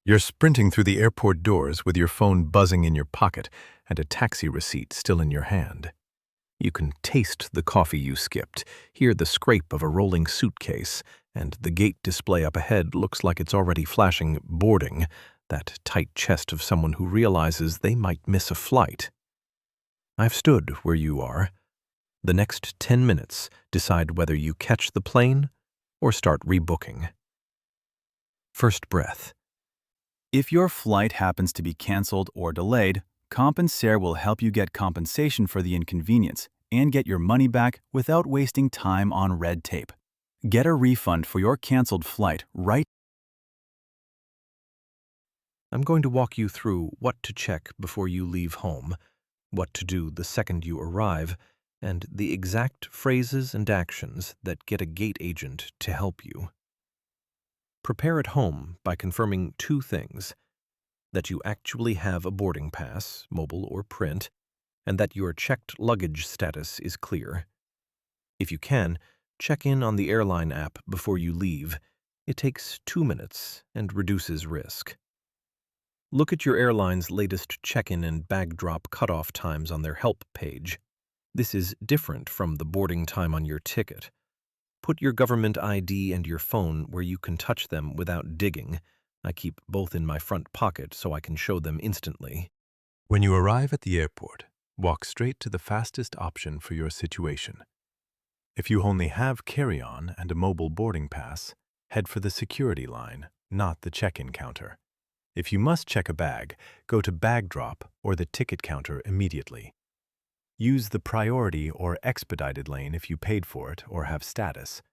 You're sprinting through the airport doors with your phone buzzing in your pocket and a taxi receipt still in your hand. You can taste the coffee you skipped, hear the scrape of a rolling suitcase, and the gate display up ahead looks like it's already flashing boarding, that tight chest of someone who realizes they might miss a flight. I've stood where you are. The next 10 minutes decide whether you catch the plane or start rebooking. First breath. If your flight happens to be canceled or delayed, Compensair will help you get compensation for the inconvenience and get your money back without wasting time on red tape. Get a refund for your canceled flight right. I'm going to walk you through what to check before you leave home, what to do the second you arrive, and the exact phrases and actions that get a gate agent to help you. Prepare at home by confirming two things: that you actually have a boarding pass, mobile or print, and that your checked luggage status is clear. If you can, check in on the airline app before you leave. It takes 2 minutes and reduces risk. Look at your airline's latest check-in and bag drop cutoff times on their help page. This is different from the boarding time on your ticket. Put your government ID and your phone where you can touch them without digging. I keep both in my front pocket so I can show them instantly. When you arrive at the airport, walk straight to the fastest option for your situation. If you only have carry-on and a mobile boarding pass, head for the security line, not the check-in counter. If you must check a bag, go to bag drop or the ticket counter immediately. Use the priority or expedited lane if you paid for it or have status.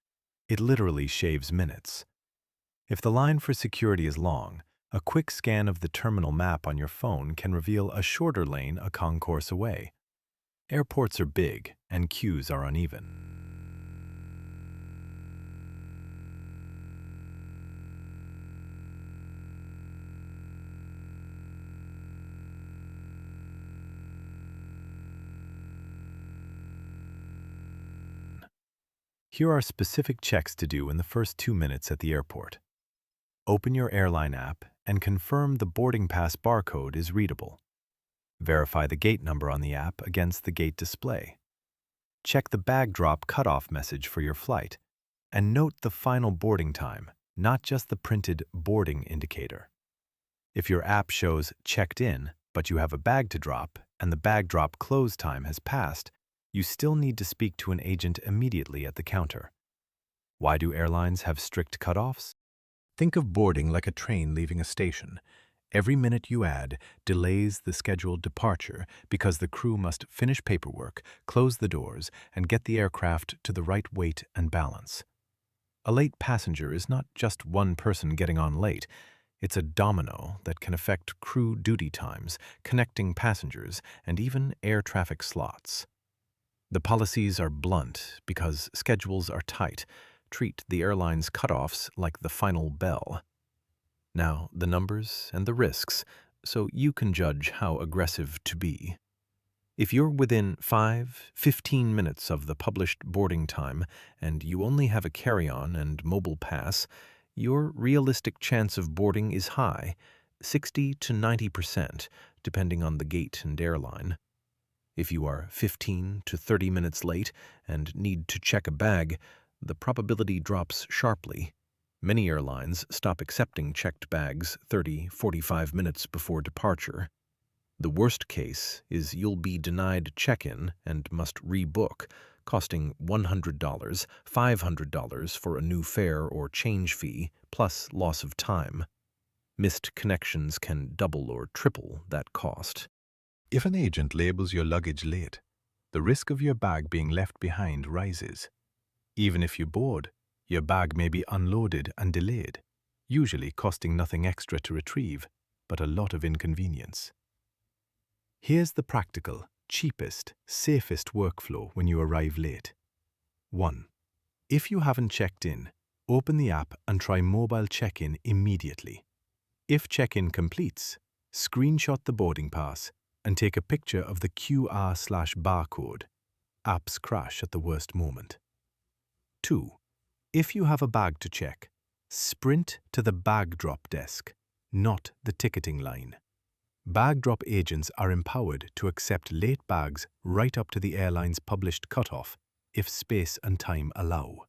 It literally shaves minutes. If the line for security is long, a quick scan of the terminal map on your phone can reveal a shorter lane a concourse away. Airports are big and queues are uneven. Here are specific checks to do in the first 2 minutes at the airport. Open your airline app and confirm the boarding pass barcode is readable. Verify the gate number on the app against the gate display. Check the bag drop cutoff message for your flight, and note the final boarding time, not just the printed boarding indicator. If your app shows checked in, but you have a bag to drop and the bag drop close time has passed, you still need to speak to an agent immediately at the counter. Why do airlines have strict cutoffs? Think of boarding like a train leaving a station. Every minute you add delays the scheduled departure because the crew must finish paperwork, close the doors, and get the aircraft to the right weight and balance. A late passenger is not just one person getting on late. It's a domino that can affect crew duty times, connecting passengers, and even air traffic slots. The policies are blunt because schedules are tight. Treat the airline's cutoffs like the final bell. Now, the numbers and the risks, so you can judge how aggressive to be. If you're within 5-15 minutes of the published boarding time and you only have a carry-on and mobile pass, your realistic chance of boarding is high, 60 to 90%, depending on the gate and airline. If you are 15 to 30 minutes late and need to check a bag, the probability drops sharply. Many airlines stop accepting checked bags 30-45 minutes before departure. The worst case is you'll be denied check-in and must rebook, costing $100, $500 for a new fare or change fee, plus loss of time. Missed connections can double or triple that cost. If an agent labels your luggage late, the risk of your bag being left behind rises. Even if you board, your bag may be unloaded and delayed, usually costing nothing extra to retrieve, but a lot of inconvenience. Here's the practical, cheapest, safest workflow when you arrive late. 1. If you haven't checked in, open the app and try mobile check-in immediately. If check-in completes, screenshot the boarding pass and take a picture of the QR/barcode. Apps crash at the worst moment. 2. If you have a bag to check, sprint to the bag drop desk. not the ticketing line. Bag drop agents are empowered to accept late bags right up to the airline's published cutoff, if space and time allow.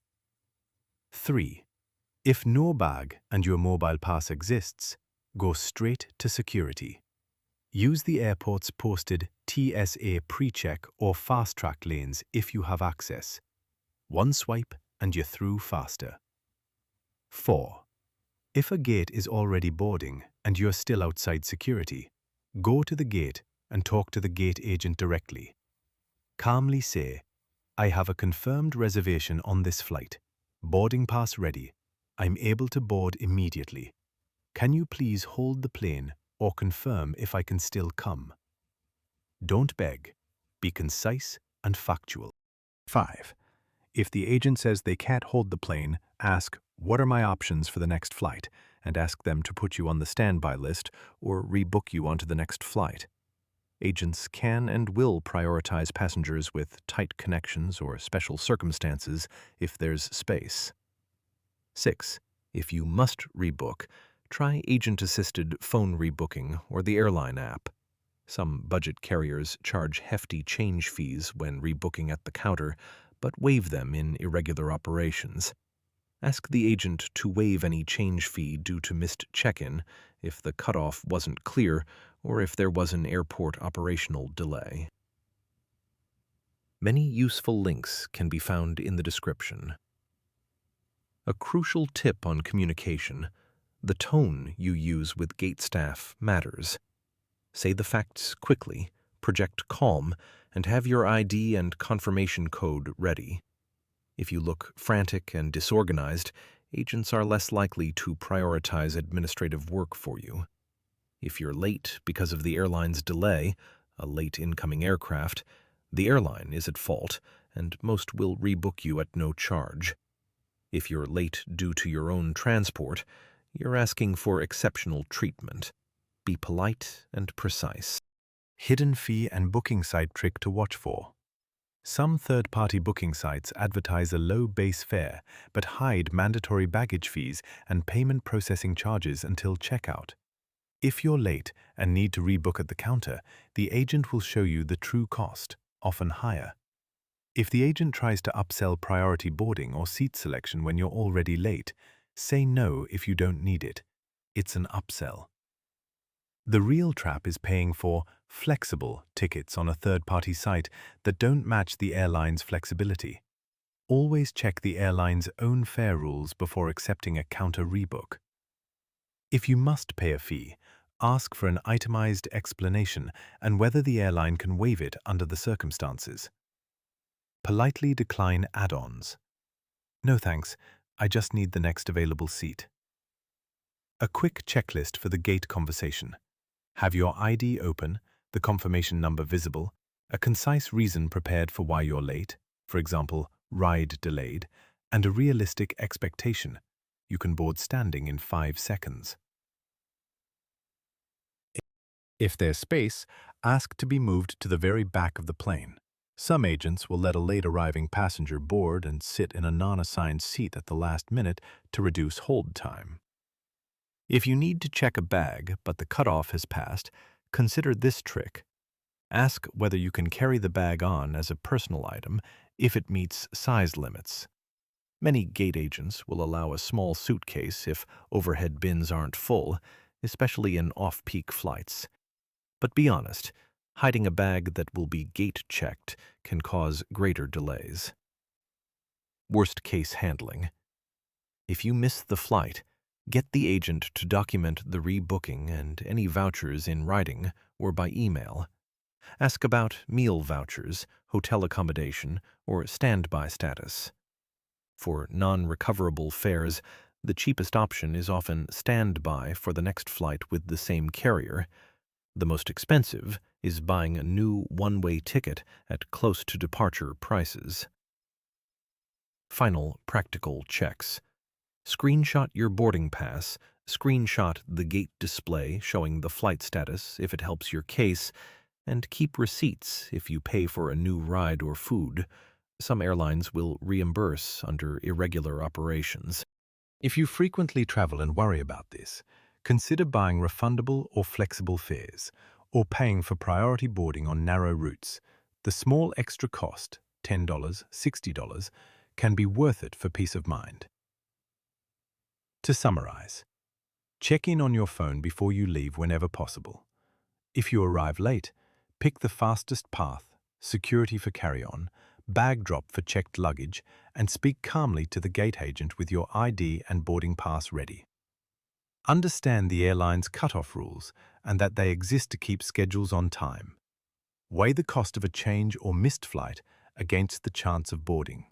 3. If no bag and your mobile pass exists, go straight to security. Use the airport's posted TSA pre-check or fast-track lanes if you have access. One swipe and you're through faster. 4. If a gate is already boarding and you're still outside security, go to the gate and talk to the gate agent directly. Calmly say, "I have a confirmed reservation on this flight. Boarding pass ready. I'm able to board immediately. Can you please hold the plane or confirm if I can still come?" Don't beg. Be concise and factual. 5. If the agent says they can't hold the plane, ask, "What are my options for the next flight?" and ask them to put you on the standby list or rebook you onto the next flight. Agents can and will prioritize passengers with tight connections or special circumstances if there's space. 6. If you must rebook, try agent-assisted phone rebooking or the airline app. Some budget carriers charge hefty change fees when rebooking at the counter, but waive them in irregular operations. Ask the agent to waive any change fee due to missed check-in if the cutoff wasn't clear or if there was an airport operational delay. Many useful links can be found in the description. A crucial tip on communication: the tone you use with gate staff matters. Say the facts quickly, project calm, and have your ID and confirmation code ready. If you look frantic and disorganized, agents are less likely to prioritize administrative work for you. If you're late because of the airline's delay, a late incoming aircraft, the airline is at fault, and most will rebook you at no charge. If you're late due to your own transport, you're asking for exceptional treatment. Be polite and precise. Hidden fee and booking site trick to watch for. Some third-party booking sites advertise a low base fare but hide mandatory baggage fees and payment processing charges until checkout. If you're late and need to rebook at the counter, the agent will show you the true cost, often higher. If the agent tries to upsell priority boarding or seat selection when you're already late, say no if you don't need it. It's an upsell. The real trap is paying for flexible tickets on a third-party site that don't match the airline's flexibility. Always check the airline's own fare rules before accepting a counter rebook. If you must pay a fee, ask for an itemized explanation and whether the airline can waive it under the circumstances. Politely decline add-ons. "No thanks, I just need the next available seat." A quick checklist for the gate conversation. Have your ID open, the confirmation number visible, a concise reason prepared for why you're late, for example, ride delayed, and a realistic expectation. You can board standing in 5 seconds. If there's space, ask to be moved to the very back of the plane. Some agents will let a late-arriving passenger board and sit in a non-assigned seat at the last minute to reduce hold time. If you need to check a bag but the cutoff has passed, consider this trick. Ask whether you can carry the bag on as a personal item if it meets size limits. Many gate agents will allow a small suitcase if overhead bins aren't full, especially in off-peak flights. But be honest, hiding a bag that will be gate-checked can cause greater delays. Worst-case handling. If you miss the flight, get the agent to document the rebooking and any vouchers in writing or by email. Ask about meal vouchers, hotel accommodation, or standby status. For non-recoverable fares, the cheapest option is often standby for the next flight with the same carrier. The most expensive is buying a new one-way ticket at close-to-departure prices. Final practical checks. Screenshot your boarding pass, screenshot the gate display showing the flight status if it helps your case, and keep receipts if you pay for a new ride or food. Some airlines will reimburse under irregular operations. If you frequently travel and worry about this, Consider buying refundable or flexible fares, or paying for priority boarding on narrow routes. The small extra cost, $10, $60, can be worth it for peace of mind. To summarize, check in on your phone before you leave whenever possible. If you arrive late, pick the fastest path, security for carry-on, bag drop for checked luggage, and speak calmly to the gate agent with your ID and boarding pass ready. Understand the airline's cutoff rules and that they exist to keep schedules on time. Weigh the cost of a change or missed flight against the chance of boarding.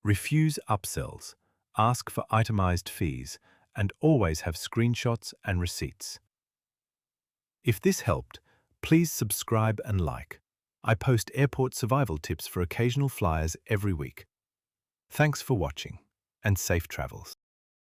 Refuse upsells, ask for itemized fees, and always have screenshots and receipts. If this helped, please subscribe and like. I post airport survival tips for occasional flyers every week. Thanks for watching, and safe travels.